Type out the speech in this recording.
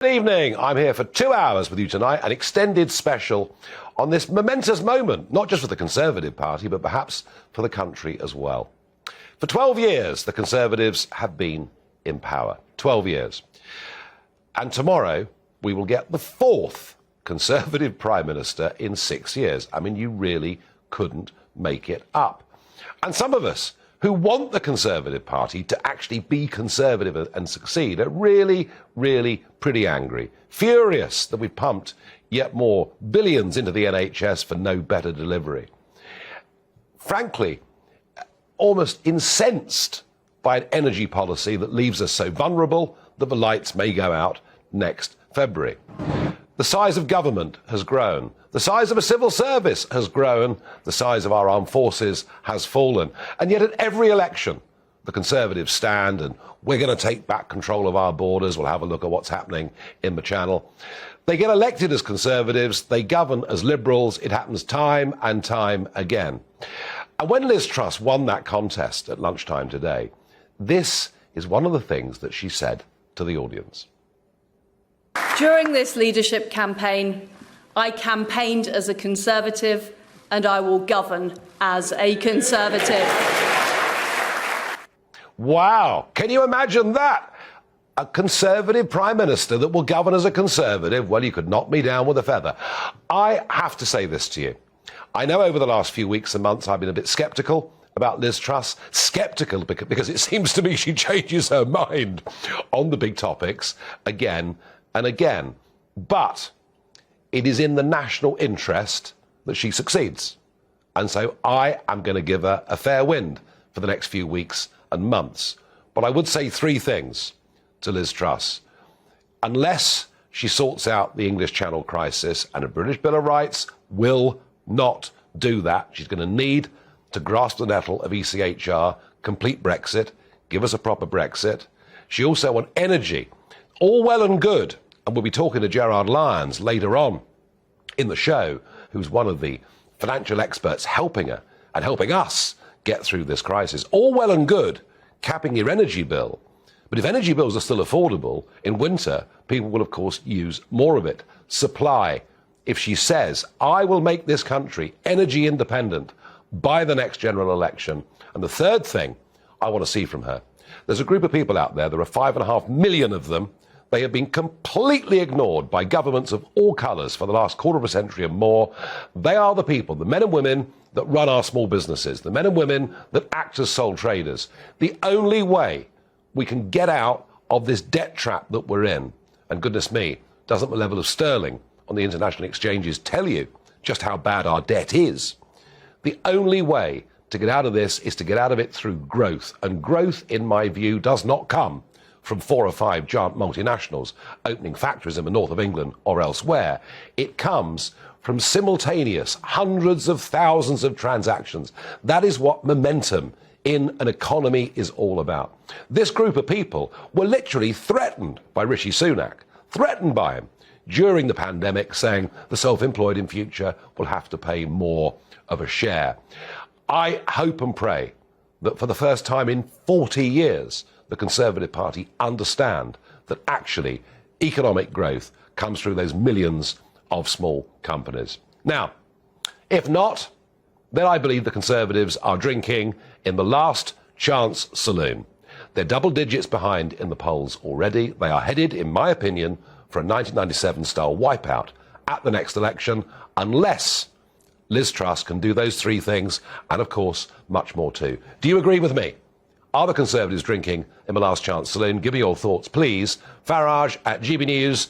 Good evening. I'm here for 2 hours with you tonight, an extended special on this momentous moment, not just for the Conservative Party, but perhaps for the country as well. For 12 years, the Conservatives have been in power. 12 years. And tomorrow, we will get the fourth Conservative Prime Minister in 6 years. I mean, you really couldn't make it up. And some of us who want the Conservative Party to actually be Conservative and succeed are really, really pretty angry, furious that we've pumped yet more billions into the NHS for no better delivery. Frankly, almost incensed by an energy policy that leaves us so vulnerable that the lights may go out next February. The size of government has grown. The size of a civil service has grown. The size of our armed forces has fallen. And yet at every election, the Conservatives stand and we're going to take back control of our borders. We'll have a look at what's happening in the Channel. They get elected as Conservatives. They govern as Liberals. It happens time and time again. And when Liz Truss won that contest at lunchtime today, this is one of the things that she said to the audience. During this leadership campaign, I campaigned as a Conservative and I will govern as a Conservative. Wow, can you imagine that? A Conservative Prime Minister that will govern as a Conservative? Well, you could knock me down with a feather. I have to say this to you. I know over the last few weeks and months I've been a bit sceptical about Liz Truss. Sceptical because it seems to me she changes her mind on the big topics again and again. But it is in the national interest that she succeeds. And so I am going to give her a fair wind for the next few weeks and months. But I would say three things to Liz Truss. Unless she sorts out the English Channel crisis, and a British Bill of Rights will not do that, she's going to need to grasp the nettle of ECHR, complete Brexit, give us a proper Brexit. She also wants energy. All well and good, and we'll be talking to Gerard Lyons later on in the show, who's one of the financial experts helping her and helping us get through this crisis. All well and good capping your energy bill, but if energy bills are still affordable, in winter, people will, of course, use more of it. Supply. If she says, I will make this country energy independent by the next general election. And the third thing I want to see from her, there's a group of people out there, there are 5.5 million of them. They have been completely ignored by governments of all colours for the last quarter of a century and more. They are the people, the men and women that run our small businesses, the men and women that act as sole traders. The only way we can get out of this debt trap that we're in, and goodness me, doesn't the level of sterling on the international exchanges tell you just how bad our debt is? The only way to get out of this is to get out of it through growth. And growth, in my view, does not come from 4 or 5 giant multinationals opening factories in the north of England or elsewhere. It comes from simultaneous hundreds of thousands of transactions. That is what momentum in an economy is all about. This group of people were literally threatened by Rishi Sunak, threatened by him during the pandemic, saying the self-employed in future will have to pay more of a share. I hope and pray that for the first time in 40 years, the Conservative Party understand that actually economic growth comes through those millions of small companies. Now, if not, then I believe the Conservatives are drinking in the last chance saloon. They're double digits behind in the polls already. They are headed, in my opinion, for a 1997-style wipeout at the next election, unless Liz Truss can do those three things, and of course, much more too. Do you agree with me? Are the Conservatives drinking in the last chance saloon? Give me your thoughts, please. Farage at GBNews.uk.